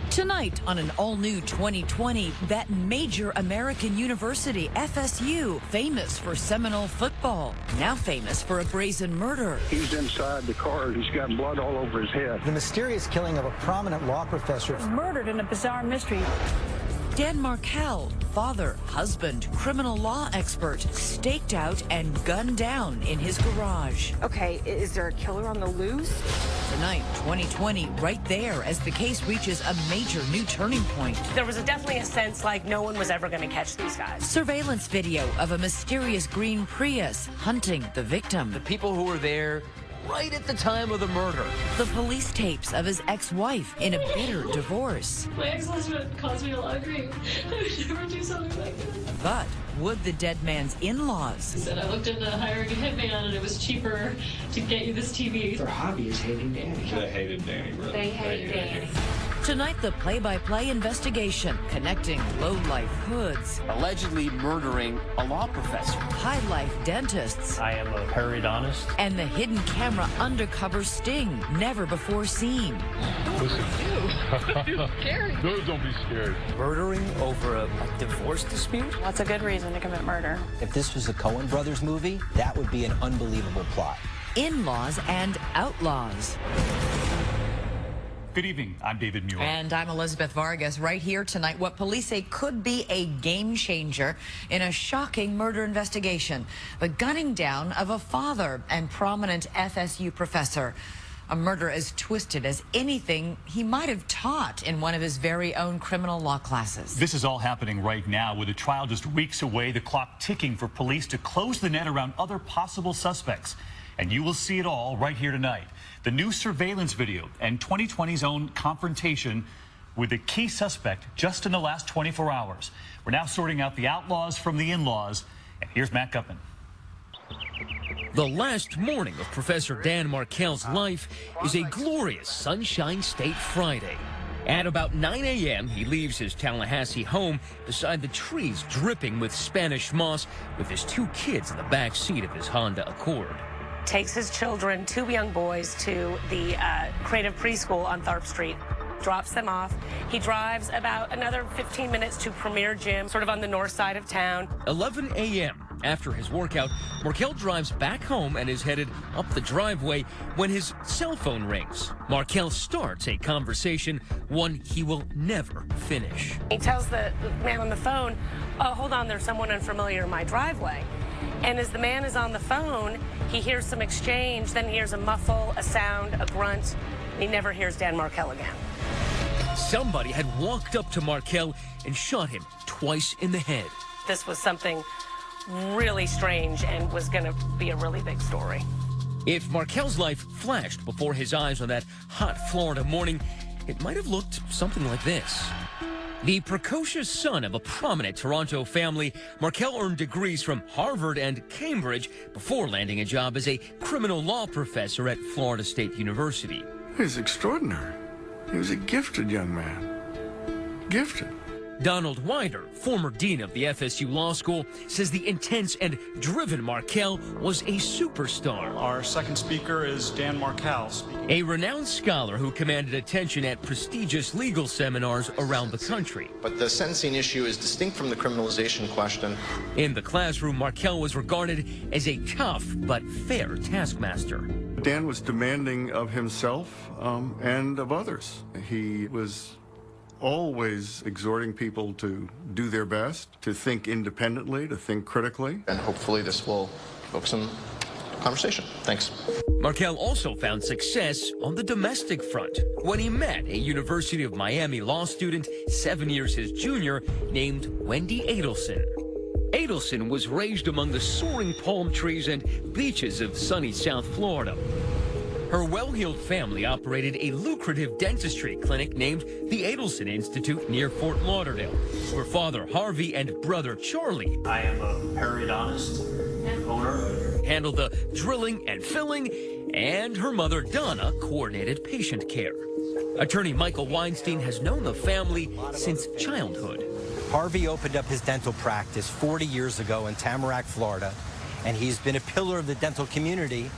Tonight on an all-new 2020, that major American university, FSU, famous for Seminole football, now famous for a brazen murder. He's inside the car. He's got blood all over his head. The mysterious killing of a prominent law professor. Murdered in a bizarre mystery. Dan Markel, father, husband, criminal law expert, staked out and gunned down in his garage. Okay, is there a killer on the loose? Tonight, 2020, right there as the case reaches a major new turning point. There was definitely a sense like no one was ever going to catch these guys. Surveillance video of a mysterious green Prius hunting the victim. The people who were there right at the time of the murder. The police tapes of his ex-wife in a bitter divorce. My ex-husband caused me a lot of grief. I would never do something like this. But would the dead man's in-laws? He said, I looked into hiring a hitman and it was cheaper to get you this TV. Their hobby is hating Danny. They hated Danny, really. They hate Danny. Tonight, the play-by-play investigation connecting low-life hoods, Allegedly murdering a law professor. high-life dentists, I am a periodontist. and the hidden camera undercover sting never before seen. Listen. It's scary. No, don't be scared. Murdering over a divorce dispute? What's a good reason to commit murder? If this was a Coen Brothers movie, that would be an unbelievable plot. In-laws and outlaws. Good evening. I'm David Muir. And I'm Elizabeth Vargas. Right here tonight, what police say could be a game changer in a shocking murder investigation. The gunning down of a father and prominent FSU professor. A murder as twisted as anything he might have taught in one of his very own criminal law classes. This is all happening right now with the trial just weeks away, the clock ticking for police to close the net around other possible suspects. And you will see it all right here tonight. The new surveillance video and 2020's own confrontation with the key suspect just in the last 24 hours. We're now sorting out the outlaws from the in-laws. And here's Matt Gutman. The last morning of Professor Dan Markel's life is a glorious Sunshine State Friday. At about 9 a.m., he leaves his Tallahassee home beside the trees dripping with Spanish moss with his two kids in the back seat of his Honda Accord. Takes his children, two young boys, to the creative preschool on Tharp Street. Drops them off. He drives about another 15 minutes to Premier Gym, sort of on the north side of town. 11 a.m. After his workout, Markel drives back home and is headed up the driveway when his cell phone rings. Markel starts a conversation, one he will never finish. He tells the man on the phone, oh, hold on, there's someone unfamiliar in my driveway. And as the man is on the phone, he hears some exchange, then he hears a muffle, a sound, a grunt, and he never hears Dan Markel again. Somebody had walked up to Markel and shot him twice in the head. This was something really strange and was going to be a really big story. If Markel's life flashed before his eyes on that hot Florida morning, it might have looked something like this. The precocious son of a prominent Toronto family, Markel earned degrees from Harvard and Cambridge before landing a job as a criminal law professor at Florida State University. He's extraordinary. He was a gifted young man. Gifted. Donald Wider, former dean of the FSU Law School, says the intense and driven Markel was a superstar. Our second speaker is Dan Markel. A renowned scholar who commanded attention at prestigious legal seminars around the country. But the sentencing issue is distinct from the criminalization question. In the classroom, Markel was regarded as a tough but fair taskmaster. Dan was demanding of himself and of others. He was always exhorting people to do their best, to think independently, to think critically. And hopefully this will evoke some conversation. Thanks. Markel also found success on the domestic front when he met a University of Miami law student 7 years his junior named Wendy Adelson. Adelson was raised among the soaring palm trees and beaches of sunny South Florida. Her well-heeled family operated a lucrative dentistry clinic named the Adelson Institute near Fort Lauderdale, where Father Harvey and brother Charlie, I am a periodontist and owner, handled the drilling and filling, and her mother Donna coordinated patient care. Attorney Michael Weinstein has known the family since childhood. Harvey opened up his dental practice 40 years ago in Tamarack, Florida, and he's been a pillar of the dental community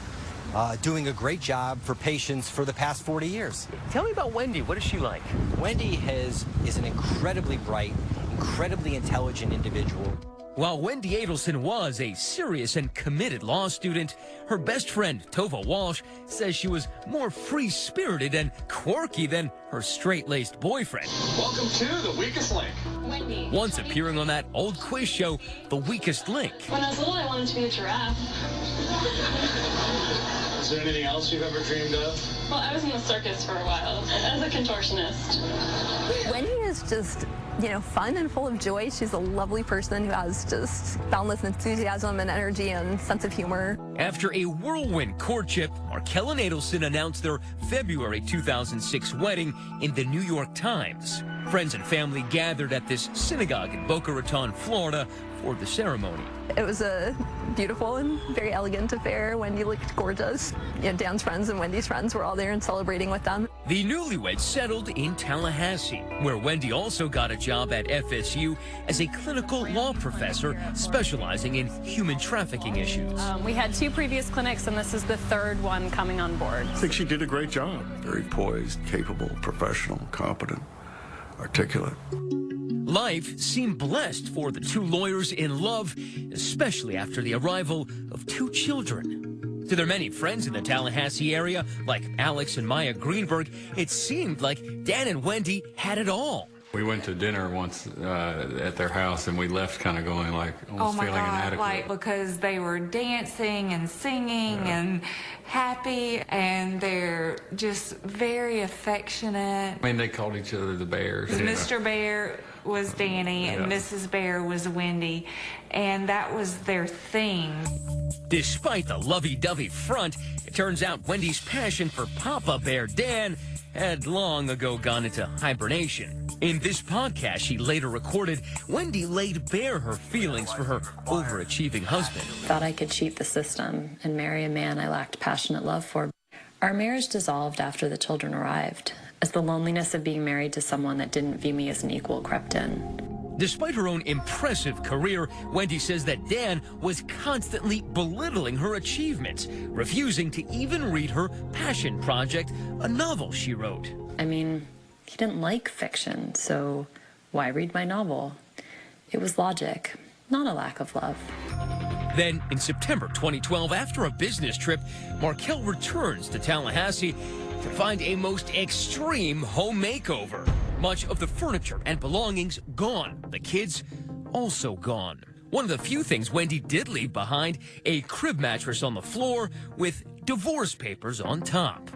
doing a great job for patients for the past 40 years. Tell me about Wendy. What is she like? Wendy is an incredibly bright, incredibly intelligent individual. While Wendy Adelson was a serious and committed law student, her best friend, Tova Walsh, says she was more free-spirited and quirky than her straight-laced boyfriend. Welcome to The Weakest Link. Wendy. Once appearing on that old quiz show, The Weakest Link. When I was little, I wanted to be a giraffe. Is there anything else you've ever dreamed of? Well, I was in the circus for a while as a contortionist. Wendy is just, fun and full of joy. She's a lovely person who has just boundless enthusiasm and energy and sense of humor. After a whirlwind courtship, Markel and Adelson announced their February 2006 wedding in the New York Times. Friends and family gathered at this synagogue in Boca Raton, Florida, for the ceremony. It was a beautiful and very elegant affair. Wendy looked gorgeous. Dan's friends and Wendy's friends were all there and celebrating with them. The newlyweds settled in Tallahassee, where Wendy also got a job at FSU as a clinical law professor specializing in human trafficking issues. We had 2 previous clinics, and this is the 3rd one coming on board. I think she did a great job. Very poised, capable, professional, competent, articulate. Life seemed blessed for the 2 lawyers in love, especially after the arrival of 2 children. To their many friends in the Tallahassee area, like Alex and Maya Greenberg, it seemed like Dan and Wendy had it all. We went to dinner once at their house, and we left kind of going like, almost feeling inadequate. Like, because they were dancing and singing and happy, and they're just very affectionate. I mean, they called each other the Bears. Mr. Bear was Danny, and Mrs. Bear was Wendy, and that was their thing. Despite the lovey-dovey front, it turns out Wendy's passion for Papa Bear Dan had long ago gone into hibernation. In this podcast she later recorded, Wendy laid bare her feelings for her overachieving husband. Thought I could cheat the system and marry a man I lacked passionate love for. Our marriage dissolved after the children arrived, as the loneliness of being married to someone that didn't view me as an equal crept in. Despite her own impressive career, Wendy says that Dan was constantly belittling her achievements, refusing to even read her passion project, a novel she wrote. I mean, he didn't like fiction, so why read my novel? It was logic, not a lack of love. Then, in September 2012, after a business trip, Markel returns to Tallahassee to find a most extreme home makeover. Much of the furniture and belongings gone. The kids also gone. One of the few things Wendy did leave behind, a crib mattress on the floor with divorce papers on top.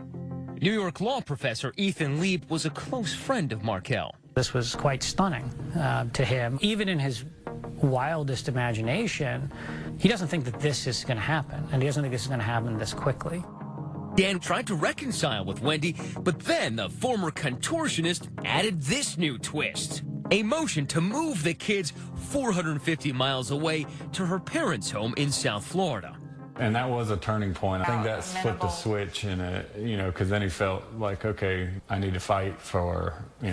New York law professor Ethan Lieb was a close friend of Markel. This was quite stunning to him. Even in his wildest imagination, he doesn't think that this is going to happen, and he doesn't think this is going to happen this quickly. Dan tried to reconcile with Wendy, but then the former contortionist added this new twist. A motion to move the kids 450 miles away to her parents' home in South Florida. And that was a turning point. I think that flipped the switch in it, because then he felt like, okay, I need to fight for me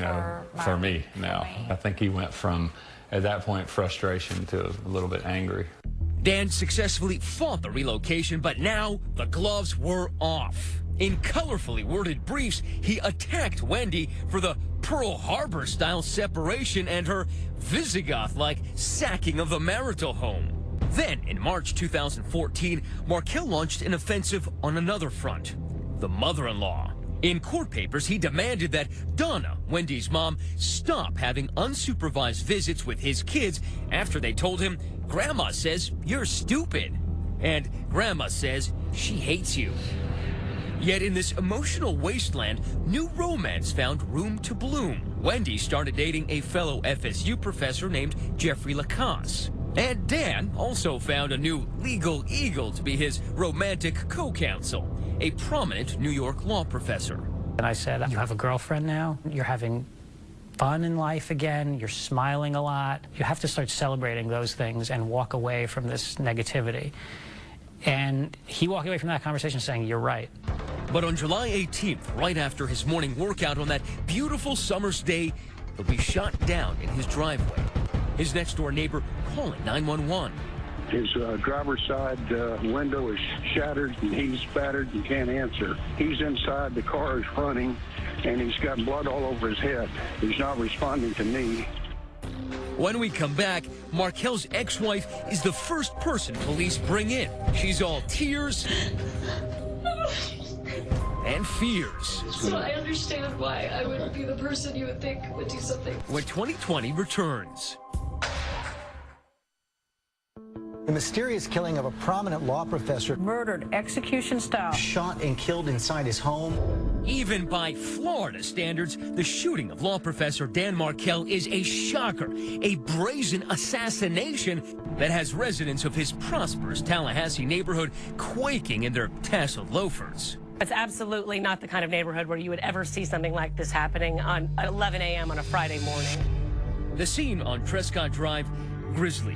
now. I think he went from, at that point, frustration to a little bit angry. Dan successfully fought the relocation, but now the gloves were off. In colorfully worded briefs, he attacked Wendy for the Pearl Harbor-style separation and her Visigoth-like sacking of the marital home. Then, in March 2014, Markel launched an offensive on another front, the mother-in-law. In court papers, he demanded that Donna, Wendy's mom, stop having unsupervised visits with his kids after they told him, "Grandma says you're stupid," and "Grandma says she hates you." Yet in this emotional wasteland, new romance found room to bloom. Wendy started dating a fellow FSU professor named Jeffrey Lacasse. And Dan also found a new legal eagle to be his romantic co-counsel, a prominent New York law professor. And I said, "You have a girlfriend now? You're having fun in life again? You're smiling a lot? You have to start celebrating those things and walk away from this negativity." And he walked away from that conversation saying, "You're right." But on July 18th, right after his morning workout on that beautiful summer's day, he'll be shot down in his driveway. His next-door neighbor calling 911. His driver's side window is shattered, and he's battered and can't answer. He's inside, the car is running, and he's got blood all over his head. He's not responding to me. When we come back, Markel's ex-wife is the first person police bring in. She's all tears and fears. So I understand why I wouldn't be the person you would think would do something. When 2020 returns. The mysterious killing of a prominent law professor. Murdered execution style. Shot and killed inside his home. Even by Florida standards, the shooting of law professor Dan Markel is a shocker, a brazen assassination that has residents of his prosperous Tallahassee neighborhood quaking in their tasseled loafers. It's absolutely not the kind of neighborhood where you would ever see something like this happening at 11 a.m. on a Friday morning. The scene on Prescott Drive, grisly.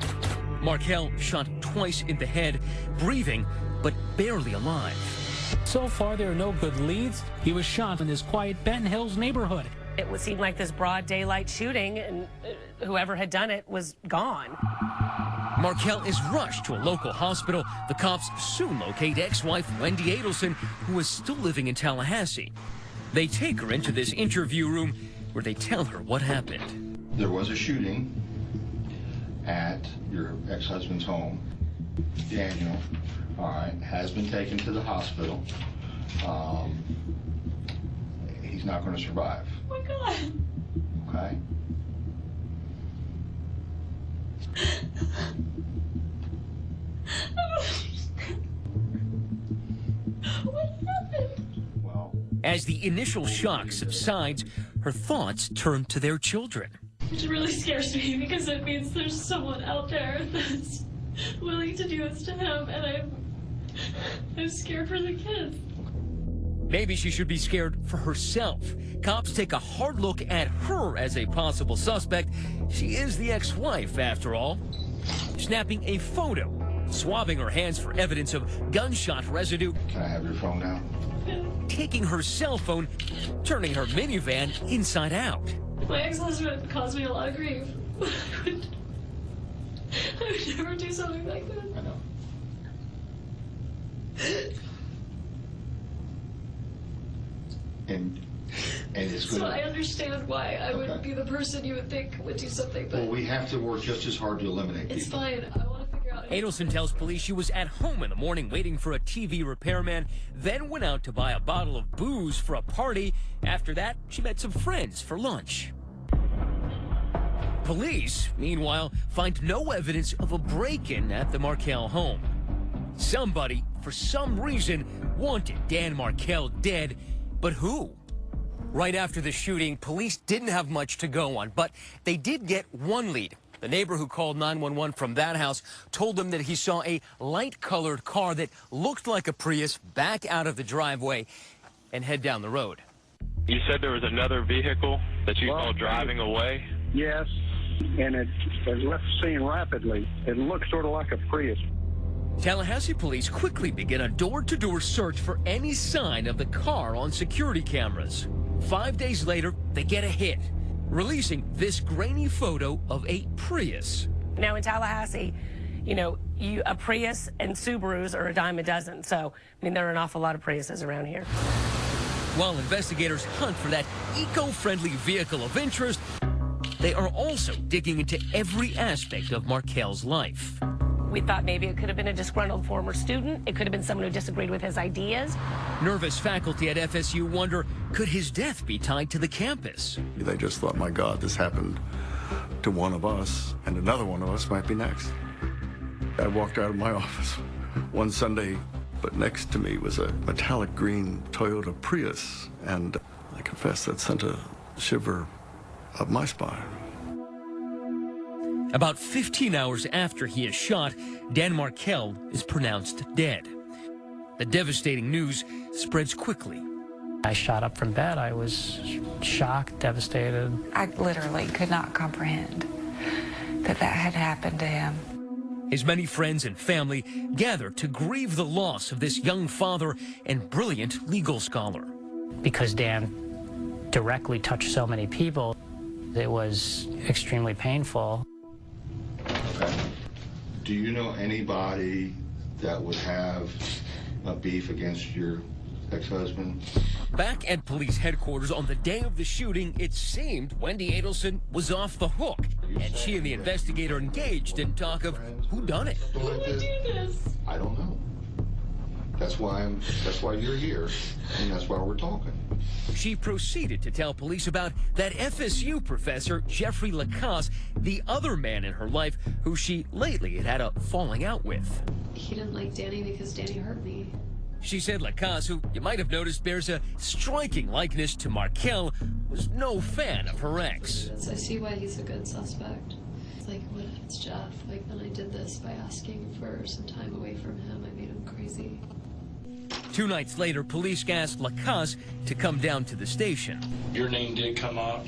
Markel shot twice in the head, breathing, but barely alive. So far, there are no good leads. He was shot in this quiet Benton Hills neighborhood. It would seem like this broad daylight shooting, and whoever had done it was gone. Markel is rushed to a local hospital. The cops soon locate ex-wife Wendy Adelson, who is still living in Tallahassee. They take her into this interview room where they tell her what happened. There was a shooting at your ex-husband's home. Daniel, all right, has been taken to the hospital. He's not going to survive. Oh my God. Okay? What happened? Well, as the initial shock subsides, her thoughts turn to their children. Which really scares me because it means there's someone out there that's willing to do this to him, and I'm scared for the kids. Maybe she should be scared for herself. Cops take a hard look at her as a possible suspect. She is the ex-wife, after all. Snapping a photo, swabbing her hands for evidence of gunshot residue. Can I have your phone now? Taking her cell phone, turning her minivan inside out. My ex-husband caused me a lot of grief. I would never do something like that. I know. And it's good. So I understand why I wouldn't be the person you would think would do something, but... Well, we have to work just as hard to eliminate it's people. fine. I want to figure out... Adelson tells police she was at home in the morning waiting for a TV repairman, then went out to buy a bottle of booze for a party. After that, she met some friends for lunch. Police, meanwhile, find no evidence of a break-in at the Markel home. Somebody, for some reason, wanted Dan Markel dead, but who? Right after the shooting, police didn't have much to go on, but they did get one lead. The neighbor who called 911 from that house told them that he saw a light-colored car that looked like a Prius back out of the driveway and head down the road. You said there was another vehicle that you saw driving away? Yes, and it left the scene rapidly. It looked sort of like a Prius. Tallahassee police quickly begin a door-to-door search for any sign of the car on security cameras. 5 days later, they get a hit, releasing this grainy photo of a Prius. Now in Tallahassee, you know, a Prius and Subarus are a dime a dozen. So, I mean, there are an awful lot of Priuses around here. While investigators hunt for that eco-friendly vehicle of interest, they are also digging into every aspect of Markel's life. We thought maybe it could have been a disgruntled former student. It could have been someone who disagreed with his ideas. Nervous faculty at FSU wonder, could his death be tied to the campus? They just thought, my God, this happened to one of us, and another one of us might be next. I walked out of my office one Sunday, but next to me was a metallic green Toyota Prius, and I confess that sent a shiver up my spine. About 15 hours after he is shot, Dan Markel is pronounced dead. The devastating news spreads quickly. I shot up from bed. I was shocked, devastated. I literally could not comprehend that had happened to him. His many friends and family gather to grieve the loss of this young father and brilliant legal scholar. Because Dan directly touched so many people, it was extremely painful. Okay. Do you know anybody that would have a beef against your ex-husband? Back at police headquarters on the day of the shooting, it seemed Wendy Adelson was off the hook, and she and the investigator engaged in talk of whodunit. Who would do this? I don't know. That's why you're here, and that's why we're talking. She proceeded to tell police about that FSU professor, Jeffrey Lacasse, the other man in her life who she lately had a falling out with. He didn't like Danny because Danny hurt me. She said Lacasse, who you might have noticed bears a striking likeness to Markel, was no fan of her ex. So I see why he's a good suspect. It's like, what if it's Jeff? Like, then I did this by asking for some time away from him. I made him crazy. 2 nights later, police asked Lacasse to come down to the station. Your name did come up,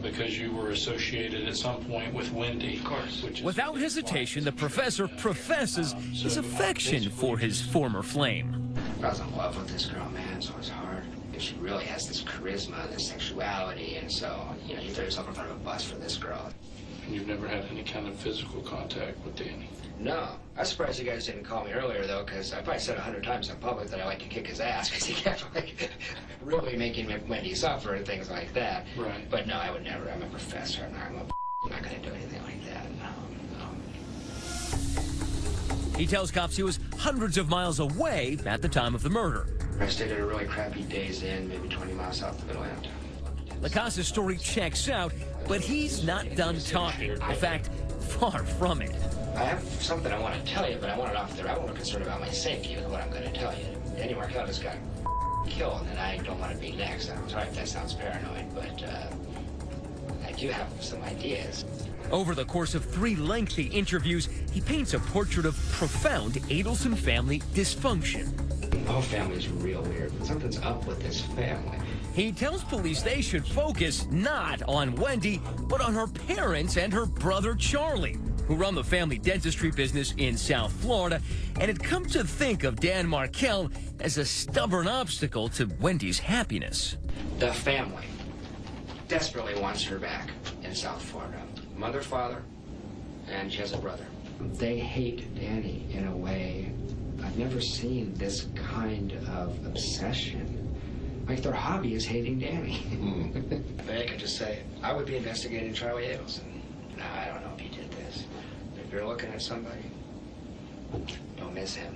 because you were associated at some point with Wendy. Of course. Without hesitation, the professor professes his affection for his former flame. I was in love with this girl, man, so it's hard. She really has this charisma, this sexuality, and so, you know, you throw yourself in front of a bus for this girl. And you've never had any kind of physical contact with Danny? No. I'm surprised you guys didn't call me earlier, though, because I probably said 100 times in public that I like to kick his ass, because he kept, like, really making Wendy suffer and things like that. Right. But no, I would never. I'm a professor, and I'm not going to do anything like that. No. He tells cops he was hundreds of miles away at the time of the murder. I stayed at a really crappy Days Inn, maybe 20 miles south of Atlanta. Lacasse's story checks out, but he's not done talking. In fact, far from it. I have something I want to tell you, but I want it off there. I'm more concerned about my safety with what I'm going to tell you. Danny Markel just got killed, and I don't want to be next. I'm sorry if that sounds paranoid, but I do have some ideas. Over the course of 3 lengthy interviews, he paints a portrait of profound Adelson family dysfunction. The whole family's real weird. Something's up with this family. He tells police they should focus not on Wendy, but on her parents and her brother Charlie, who run the family dentistry business in South Florida, and had come to think of Dan Markel as a stubborn obstacle to Wendy's happiness. The family desperately wants her back in South Florida. Mother, father, and she has a brother. They hate Danny in a way I've never seen. This kind of obsession. Like their hobby is hating Danny. But I could just say, I would be investigating Charlie Adelson. No, I don't know if he did this. If you're looking at somebody, don't miss him.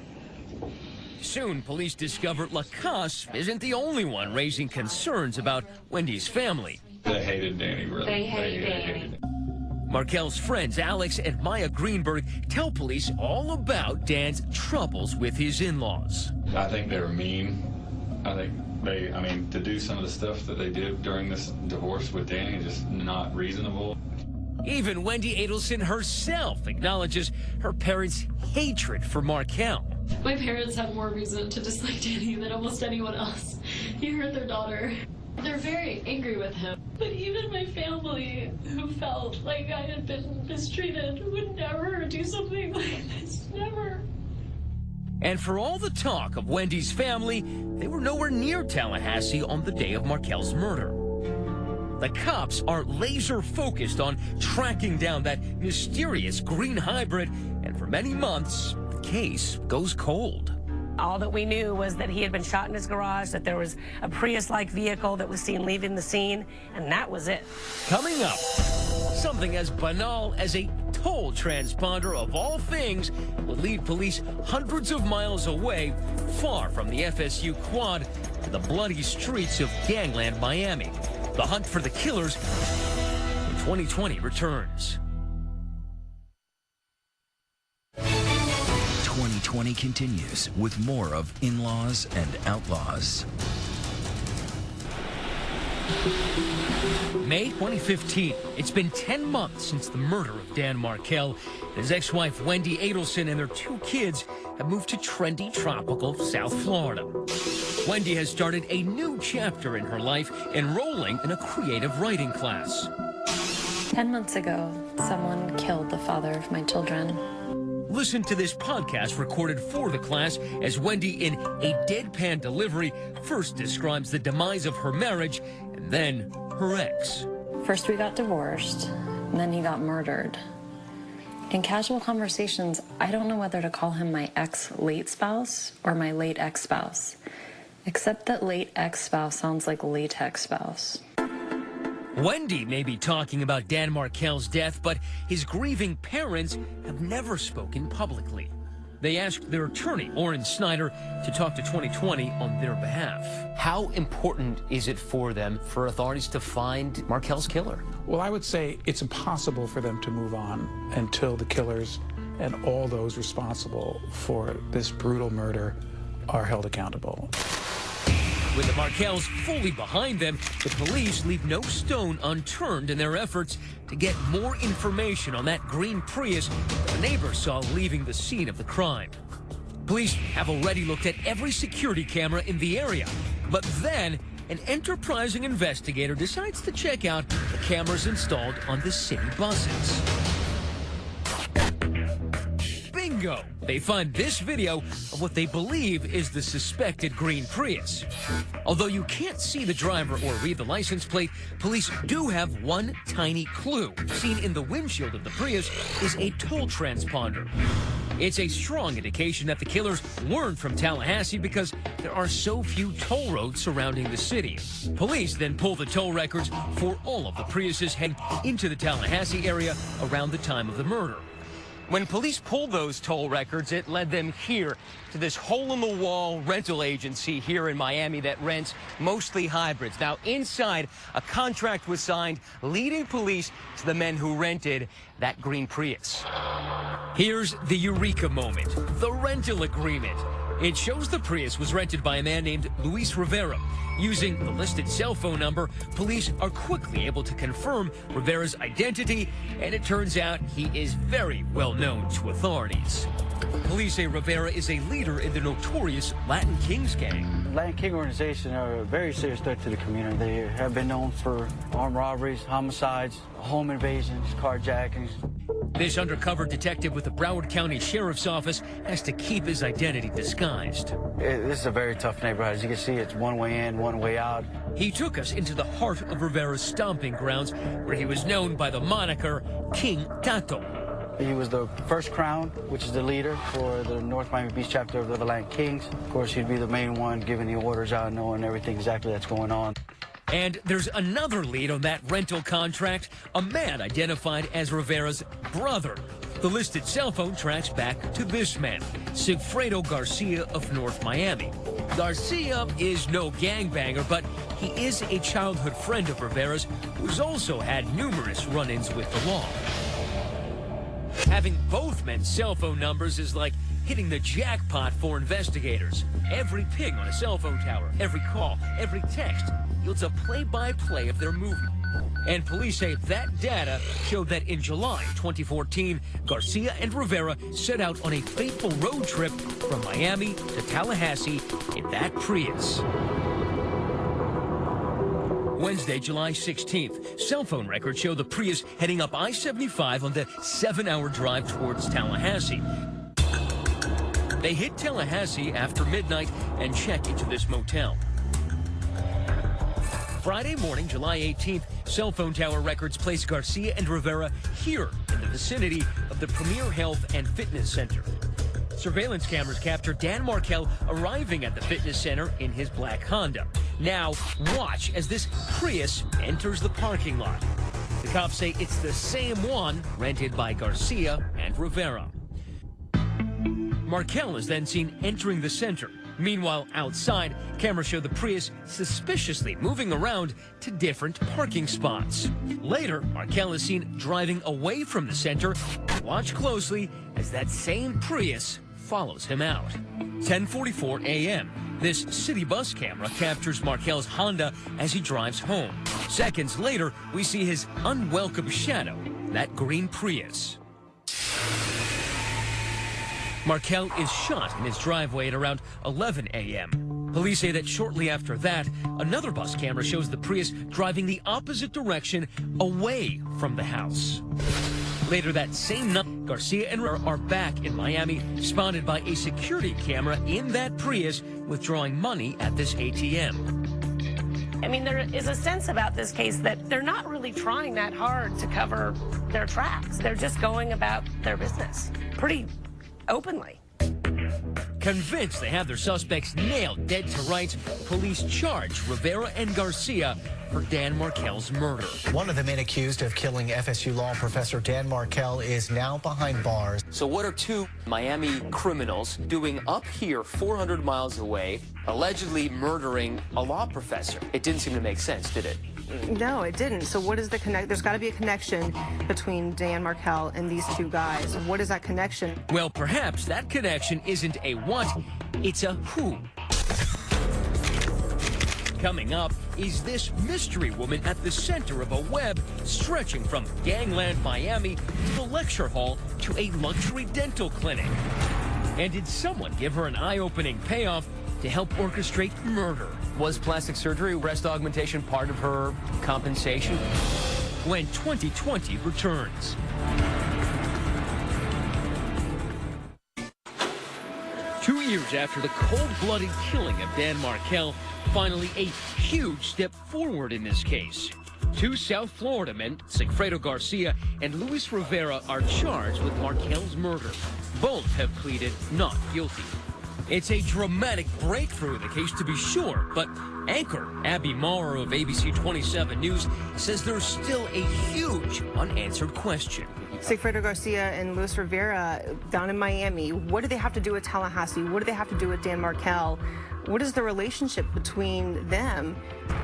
Soon, police discover Lacasse isn't the only one raising concerns about Wendy's family. They hated Danny, really. They hate Danny. Markel's friends, Alex and Maya Greenberg, tell police all about Dan's troubles with his in-laws. I think they were mean. I mean, to do some of the stuff that they did during this divorce with Danny is just not reasonable. Even Wendy Adelson herself acknowledges her parents' hatred for Markel. My parents have more reason to dislike Danny than almost anyone else. He hurt their daughter. They're very angry with him. But even my family, who felt like I had been mistreated, would never do something like this. Never. And for all the talk of Wendy's family, they were nowhere near Tallahassee on the day of Markel's murder. The cops are laser focused on tracking down that mysterious green hybrid, and for many months, the case goes cold. All that we knew was that he had been shot in his garage, that there was a Prius-like vehicle that was seen leaving the scene, and that was it. Coming up, something as banal as a toll transponder of all things would lead police hundreds of miles away, far from the FSU quad, to the bloody streets of gangland Miami. The hunt for the killers in 2020 returns. 2020 continues with more of In-Laws and Outlaws. May 2015. It's been 10 months since the murder of Dan Markel. His ex-wife Wendy Adelson and their 2 kids have moved to trendy tropical South Florida. Wendy has started a new chapter in her life, enrolling in a creative writing class. 10 months ago, someone killed the father of my children. Listen to this podcast recorded for the class as Wendy, in a deadpan delivery, first describes the demise of her marriage and then her ex. First we got divorced, and then he got murdered. In casual conversations, I don't know whether to call him my ex-late spouse or my late ex-spouse, except that late ex-spouse sounds like latex spouse. Wendy may be talking about Dan Markel's death, but his grieving parents have never spoken publicly. They asked their attorney, Orrin Snyder, to talk to 2020 on their behalf. How important is it for them, for authorities, to find Markel's killer? Well, I would say it's impossible for them to move on until the killers and all those responsible for this brutal murder are held accountable. With the Markels fully behind them, the police leave no stone unturned in their efforts to get more information on that green Prius that the neighbors saw leaving the scene of the crime. Police have already looked at every security camera in the area, but then an enterprising investigator decides to check out the cameras installed on the city buses. Bingo! They find this video of what they believe is the suspected green Prius. Although you can't see the driver or read the license plate, police do have one tiny clue. Seen in the windshield of the Prius is a toll transponder. It's a strong indication that the killers weren't from Tallahassee because there are so few toll roads surrounding the city. Police then pull the toll records for all of the Priuses heading into the Tallahassee area around the time of the murder. When police pulled those toll records, it led them here to this hole-in-the-wall rental agency here in Miami that rents mostly hybrids. Now, inside, a contract was signed leading police to the men who rented that green Prius. Here's the eureka moment, the rental agreement. It shows the Prius was rented by a man named Luis Rivera. Using the listed cell phone number, police are quickly able to confirm Rivera's identity, and it turns out he is very well known to authorities. Police say Rivera is a leader in the notorious Latin Kings gang. Latin King organization are a very serious threat to the community. They have been known for armed robberies, homicides, home invasions, carjackings. This undercover detective with the Broward County Sheriff's Office has to keep his identity disguised. This is a very tough neighborhood. As you can see, it's one way in, one way out. He took us into the heart of Rivera's stomping grounds, where he was known by the moniker King Tato. He was the first crown, which is the leader for the North Miami Beach chapter of the Latin Kings. Of course, he'd be the main one giving the orders out, knowing everything exactly that's going on. And there's another lead on that rental contract, a man identified as Rivera's brother. The listed cell phone tracks back to this man, Sigfredo Garcia of North Miami. Garcia is no gangbanger, but he is a childhood friend of Rivera's who's also had numerous run-ins with the law. Having both men's cell phone numbers is like hitting the jackpot for investigators. Every ping on a cell phone tower, every call, every text yields a play-by-play of their movement. And police say that data showed that in July 2014, Garcia and Rivera set out on a fateful road trip from Miami to Tallahassee in that Prius. Wednesday, July 16th, cell phone records show the Prius heading up I-75 on the 7-hour drive towards Tallahassee. They hit Tallahassee after midnight and check into this motel. Friday morning, July 18th, cell phone tower records place Garcia and Rivera here in the vicinity of the Premier Health and Fitness Center. Surveillance cameras capture Dan Markel arriving at the fitness center in his black Honda. Now, watch as this Prius enters the parking lot. The cops say it's the same one rented by Garcia and Rivera. Markel is then seen entering the center. Meanwhile, outside, cameras show the Prius suspiciously moving around to different parking spots. Later, Markel is seen driving away from the center. Watch closely as that same Prius follows him out. 10:44 a.m. This city bus camera captures Markel's Honda as he drives home. Seconds later, we see his unwelcome shadow, that green Prius. Markel is shot in his driveway at around 11 a.m. Police say that shortly after that, another bus camera shows the Prius driving the opposite direction away from the house. Later that same night, Garcia and Rivera are back in Miami, spotted by a security camera in that Prius withdrawing money at this ATM. I mean, there is a sense about this case that they're not really trying that hard to cover their tracks. They're just going about their business pretty openly. Convinced they have their suspects nailed dead to rights, police charge Rivera and Garcia for Dan Markel's murder. One of the men accused of killing FSU law professor Dan Markel is now behind bars. So what are two Miami criminals doing up here 400 miles away, allegedly murdering a law professor? It didn't seem to make sense, did it? No, it didn't. So what is the connect? There's got to be a connection between Dan Markel and these two guys. What is that connection? Well, perhaps that connection isn't a what, it's a who. Coming up, is this mystery woman at the center of a web stretching from gangland Miami to the lecture hall to a luxury dental clinic? And did someone give her an eye-opening payoff to help orchestrate murder? Was plastic surgery, breast augmentation part of her compensation? When 2020 returns. Two years after the cold-blooded killing of Dan Markel, finally a huge step forward in this case. Two South Florida men, Sigfredo Garcia and Luis Rivera, are charged with Markel's murder. Both have pleaded not guilty. It's a dramatic breakthrough in the case, to be sure, but anchor Abby Maurer of ABC 27 News says there's still a huge unanswered question. Sigfredo Garcia and Luis Rivera down in Miami, what do they have to do with Tallahassee? What do they have to do with Dan Markel? What is the relationship between them?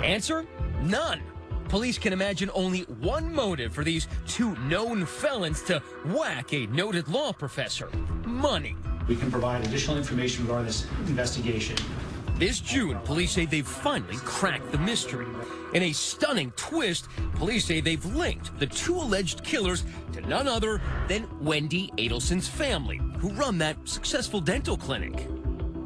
Answer? None. Police can imagine only one motive for these two known felons to whack a noted law professor: money. We can provide additional information regarding this investigation. This June, police say they've finally cracked the mystery. In a stunning twist, police say they've linked the two alleged killers to none other than Wendy Adelson's family, who run that successful dental clinic.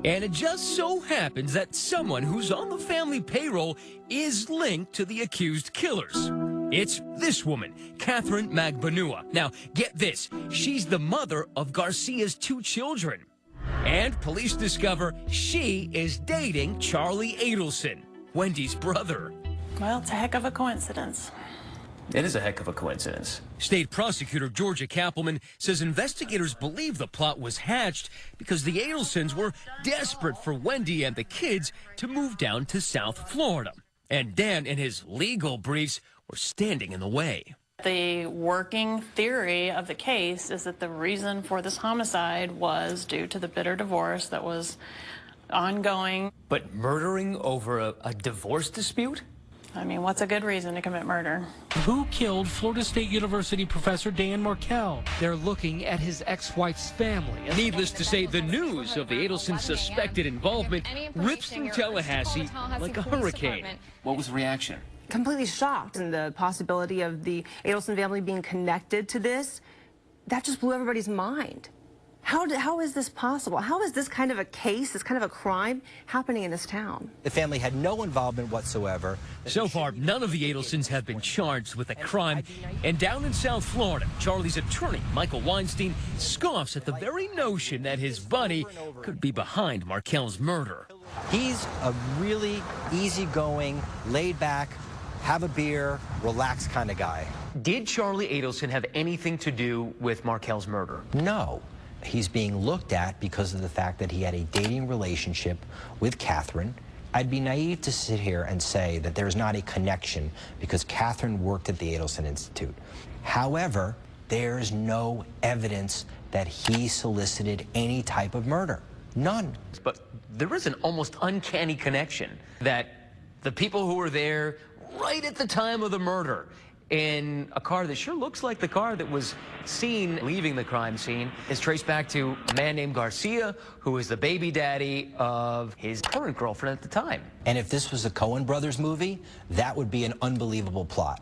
And it just so happens that someone who's on the family payroll is linked to the accused killers. It's this woman, Catherine Magbanua. Now, get this, she's the mother of Garcia's two children. And police discover she is dating Charlie Adelson, Wendy's brother. Well, it's a heck of a coincidence. It is a heck of a coincidence. State Prosecutor Georgia Kappelman says investigators believe the plot was hatched because the Adelsons were desperate for Wendy and the kids to move down to South Florida. And Dan and his legal briefs were standing in the way. The working theory of the case is that the reason for this homicide was due to the bitter divorce that was ongoing. But murdering over a divorce dispute? I mean, what's a good reason to commit murder? Who killed Florida State University professor Dan Markel? They're looking at his ex-wife's family. Needless to say, the news of the Adelsons' suspected involvement rips through Tallahassee like a hurricane. What was the reaction? Completely shocked. And the possibility of the Adelson family being connected to this, that just blew everybody's mind. How is this possible? How is this kind of a case, this kind of a crime happening in this town? The family had no involvement whatsoever. So far, none of the Adelsons have been charged with a crime. And down in South Florida, Charlie's attorney, Michael Weinstein, scoffs at the very notion that his buddy could be behind Markel's murder. He's a really easygoing, laid back, have a beer, relaxed kind of guy. Did Charlie Adelson have anything to do with Markel's murder? No. He's being looked at because of the fact that he had a dating relationship with Catherine. I'd be naive to sit here and say that there's not a connection because Catherine worked at the Adelson Institute. However, there's no evidence that he solicited any type of murder. None. But there is an almost uncanny connection that the people who were there right at the time of the murder in a car that sure looks like the car that was seen leaving the crime scene is traced back to a man named Garcia, who is the baby daddy of his current girlfriend at the time. And if this was a Coen Brothers movie, that would be an unbelievable plot.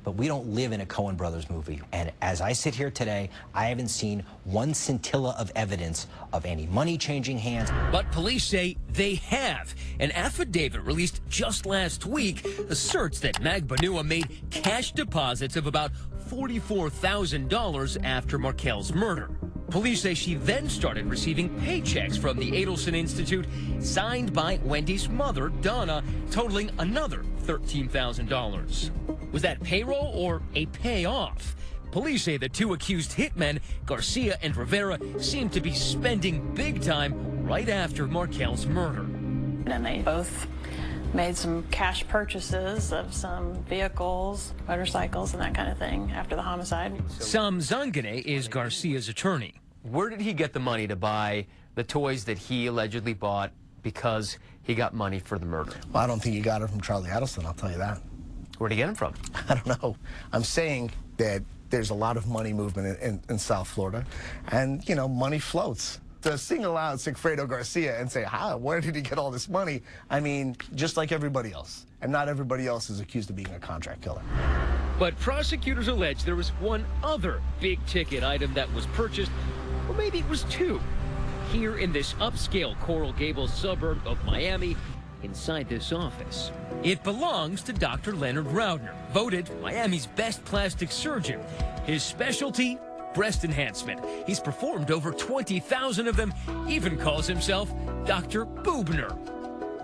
But we don't live in a Coen Brothers movie. And as I sit here today, I haven't seen one scintilla of evidence of any money changing hands. But police say they have. An affidavit released just last week asserts that Magbanua made cash deposits of about $44,000 after Markel's murder. Police say she then started receiving paychecks from the 𝐻𝐮 Institute, signed by Wendy's mother, Donna, totaling another $13,000. Was that payroll or a payoff? Police say the two accused hitmen, Garcia and Rivera, seemed to be spending big time right after Markel's murder. And they both made some cash purchases of some vehicles, motorcycles, and that kind of thing after the homicide. 𝐎𝐮-𝐰𝐬 is Garcia's attorney. Where did he get the money to buy the toys that he allegedly bought because he got money for the murder? Well, I don't think he got it from Charlie Adelson, I'll tell you that. Where'd he get them from? I don't know. I'm saying that there's a lot of money movement in South Florida, and, you know, money floats. To single out Sigfredo Garcia and say, where did he get all this money? I mean, just like everybody else. And not everybody else is accused of being a contract killer. But prosecutors allege there was one other big-ticket item that was purchased, or maybe it was two, here in this upscale Coral Gables suburb of Miami, inside this office. It belongs to Dr. Leonard Raudner, voted Miami's best plastic surgeon. His specialty, breast enhancement. He's performed over 20,000 of them, even calls himself Dr. Boobner.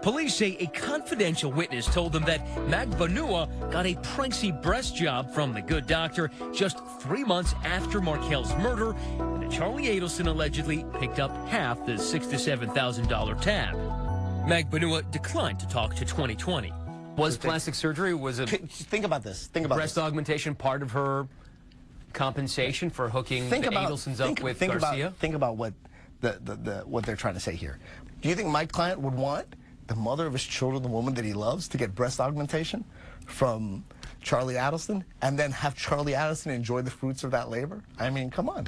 Police say a confidential witness told them that 𝐬𝐬 got a pricey breast job from the good doctor just 3 months after Markel's murder, and that Charlie Adelson allegedly picked up half the $6,000 to $7,000 tab. 𝐬𝐬 declined to talk to 2020. Was plastic surgery, think about this, breast augmentation part of her compensation for hooking the Adelsons up with Garcia? Think about what what they're trying to say here. Do you think my client would want the mother of his children, the woman that he loves, to get breast augmentation from Charlie Adelson and then have Charlie Adelson enjoy the fruits of that labor? I mean, come on.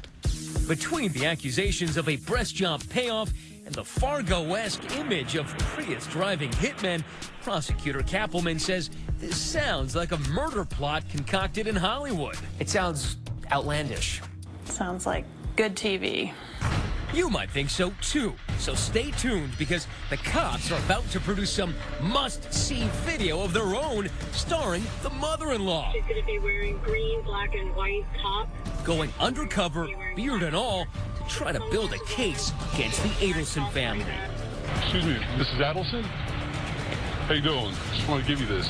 Between the accusations of a breast job payoff and the Fargo-esque image of Prius driving hitmen, prosecutor Kappelman says this sounds like a murder plot concocted in Hollywood. It sounds outlandish. Sounds like good TV. You might think so too, so stay tuned because the cops are about to produce some must-see video of their own starring the mother-in-law. She's going to be wearing green, black, and white top. Going undercover, beard and all, to try to build a case against the Adelson family. Excuse me, Mrs. Adelson? How you doing? Just want to give you this.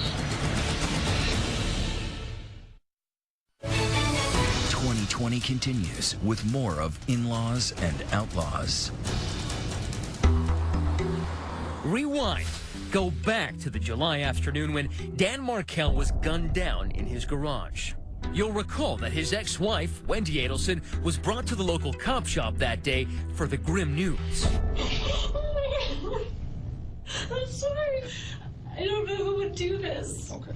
2020 continues with more of In-Laws and Outlaws. Rewind. Go back to the July afternoon when Dan Markel was gunned down in his garage. You'll recall that his ex-wife, Wendy Adelson, was brought to the local cop shop that day for the grim news. I'm sorry. I don't know who would do this. Okay.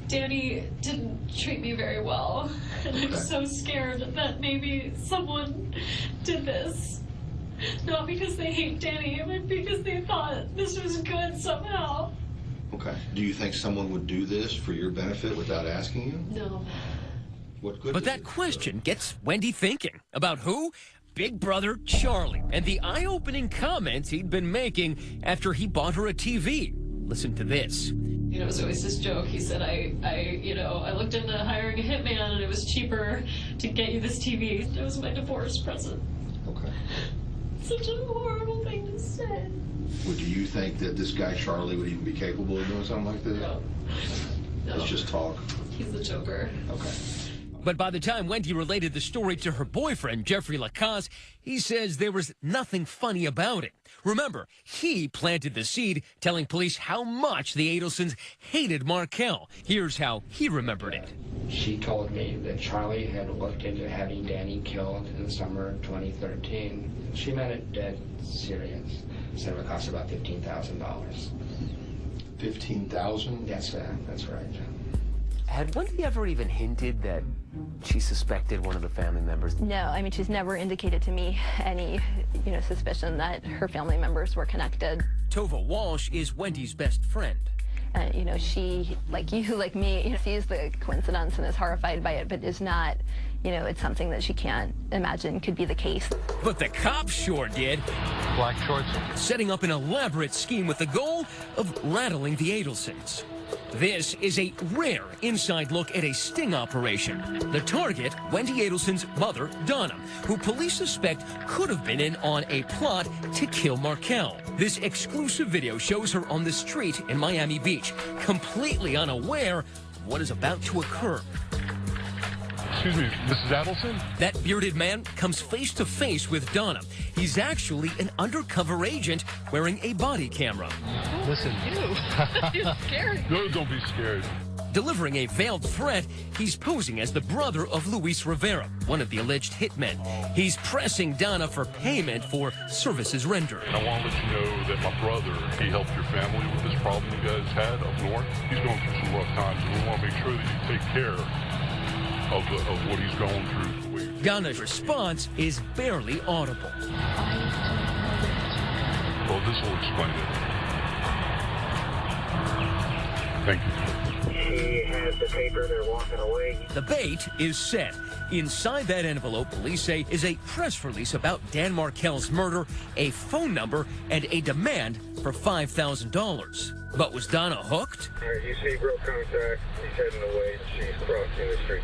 Danny didn't treat me very well, and I'm so scared that maybe someone did this. Not because they hate Danny, but because they thought this was good somehow. Okay. Do you think someone would do this for your benefit without asking you? No. What good? But that question gets Wendy thinking. About who? Big brother Charlie, and the eye-opening comments he'd been making after he bought her a TV. Listen to this. You know, it was always this joke. He said, I looked into hiring a hitman and it was cheaper to get you this TV. It was my divorce present. Okay. Such a horrible thing to say. Well, do you think that this guy Charlie would even be capable of doing something like this? No. Let's just talk. He's the Joker. Okay. But by the time Wendy related the story to her boyfriend, Jeffrey Lacasse, he says there was nothing funny about it. Remember, he planted the seed, telling police how much the Adelsons hated Markel. Here's how he remembered it. She told me that Charlie had looked into having Danny killed in the summer of 2013. She meant it dead serious. Said it would cost about $15,000. $15,000? That's right. Had Wendy ever even hinted that she suspected one of the family members? No, I mean, she's never indicated to me any, suspicion that her family members were connected. Tova Walsh is Wendy's best friend. She, like you, like me, sees the coincidence and is horrified by it, but is not, it's something that she can't imagine could be the case. But the cops sure did. Black shorts. Setting up an elaborate scheme with the goal of rattling the Adelsons. This is a rare inside look at a sting operation. The target, Wendy Adelson's mother, Donna, who police suspect could have been in on a plot to kill Markel. This exclusive video shows her on the street in Miami Beach, completely unaware of what is about to occur. Excuse me, Mrs. Adelson? That bearded man comes face to face with Donna. He's actually an undercover agent wearing a body camera. Listen. You're scary. No, don't be scared. Delivering a veiled threat, he's posing as the brother of Luis Rivera, one of the alleged hitmen. He's pressing Donna for payment for services rendered. And I want to let you know that my brother, he helped your family with this problem you guys had up north. He's going through some rough times, and we want to make sure that you take care of what he's going through. Donna's response is barely audible. Well, this will explain it. Thank you. He has the paper, they're walking away. The bait is set. Inside that envelope, police say, is a press release about Dan Markel's murder, a phone number, and a demand for $5,000. But was Donna hooked? You see, broke contact. He's heading away. She's crossing the street.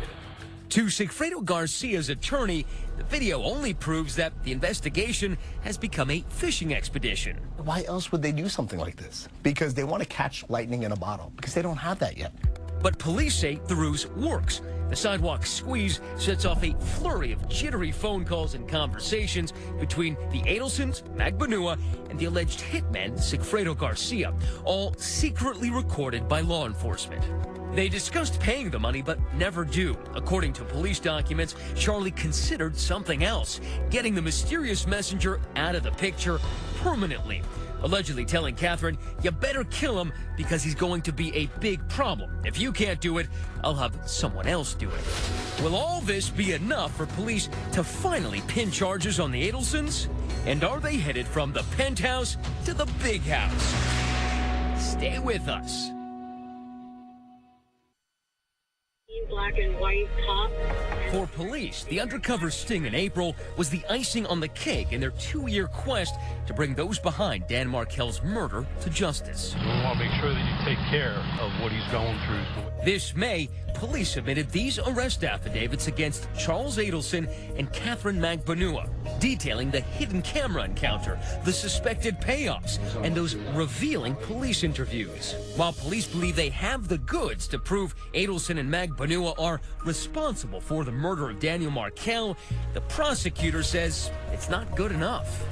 To 𝐎𝐮 Garcia's attorney, the video only proves that the investigation has become a fishing expedition. Why else would they do something like this? Because they want to catch lightning in a bottle, because they don't have that yet. But police say the ruse works. The sidewalk squeeze sets off a flurry of jittery phone calls and conversations between the Adelsons, 𝐻𝐬, and the alleged hitman, 𝐎𝐮 Garcia, all secretly recorded by law enforcement. They discussed paying the money, but never do. According to police documents, Charlie considered something else, getting the mysterious messenger out of the picture permanently, allegedly telling Catherine, you better kill him because he's going to be a big problem. If you can't do it, I'll have someone else do it. Will all this be enough for police to finally pin charges on the Adelsons? And are they headed from the penthouse to the big house? Stay with us. Black and white top. For police, the undercover sting in April was the icing on the cake in their 2-year quest to bring those behind Dan Markel's murder to justice. We want to make sure that you take care of what he's going through. This May, police submitted these arrest affidavits against Charles Adelson and Catherine 𝐻𝐬, detailing the hidden camera encounter, the suspected payoffs, and those revealing police interviews. While police believe they have the goods to prove Adelson and 𝐻𝐬 are responsible for the murder of Daniel Markel, the prosecutor says it's not good enough.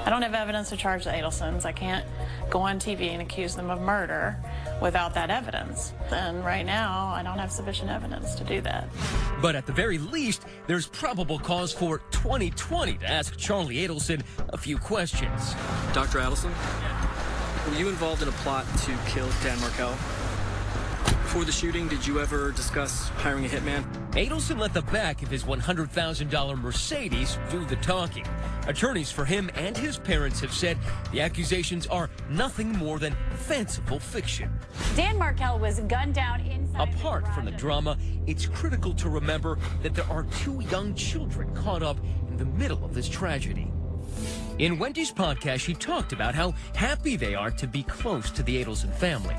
I don't have evidence to charge the Adelsons. I can't go on TV and accuse them of murder without that evidence. And right now, I don't have sufficient evidence to do that. But at the very least, there's probable cause for 2020 to ask Charlie Adelson a few questions. Dr. Adelson, were you involved in a plot to kill Dan Markel? Before the shooting, did you ever discuss hiring a hitman? Adelson let the back of his $100,000 Mercedes do the talking. Attorneys for him and his parents have said the accusations are nothing more than fanciful fiction. Dan Markel was gunned down inside. Apart from the drama, it's critical to remember that there are 2 young children caught up in the middle of this tragedy. In Wendy's podcast, she talked about how happy they are to be close to the Adelson family.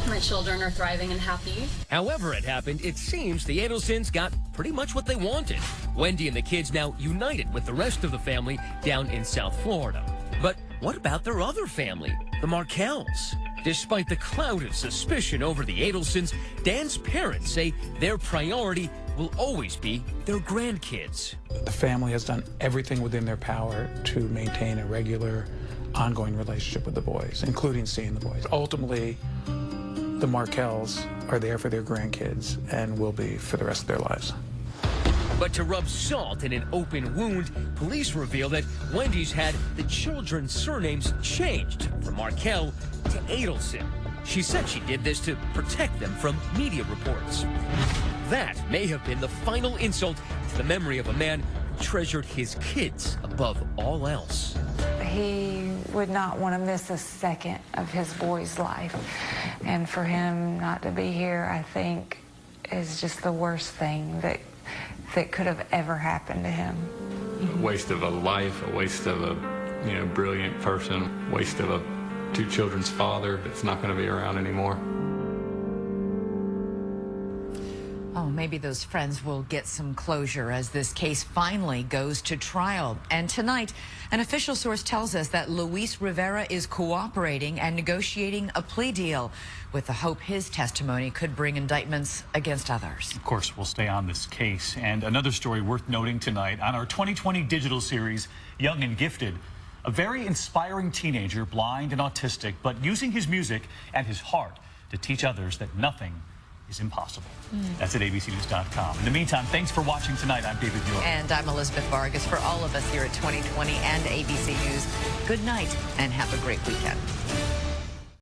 My children are thriving and happy. However it happened, it seems the Adelsons got pretty much what they wanted. Wendy and the kids now united with the rest of the family down in South Florida. But what about their other family, the Markels? Despite the cloud of suspicion over the Adelsons, Dan's parents say their priority will always be their grandkids. The family has done everything within their power to maintain a regular, ongoing relationship with the boys, including seeing the boys. Ultimately, the Markels are there for their grandkids and will be for the rest of their lives. But to rub salt in an open wound, police reveal that Wendy's had the children's surnames changed from Markel to Adelson. She said she did this to protect them from media reports. That may have been the final insult to the memory of a man who treasured his kids above all else. He would not want to miss a second of his boy's life. And for him not to be here, I think, is just the worst thing that could have ever happened to him. A waste of a life, a waste of a brilliant person, waste of a 2 children's father that's not going to be around anymore. Oh, maybe those friends will get some closure as this case finally goes to trial. And tonight, an official source tells us that Luis Rivera is cooperating and negotiating a plea deal with the hope his testimony could bring indictments against others. Of course, we'll stay on this case. And another story worth noting tonight on our 2020 digital series, Young and Gifted. A very inspiring teenager, blind and autistic, but using his music and his heart to teach others that nothing is impossible. That's at abcnews.com. In the meantime, thanks for watching tonight. I'm David Muir. And I'm Elizabeth Vargas. For all of us here at 2020 and ABC News, good night and have a great weekend.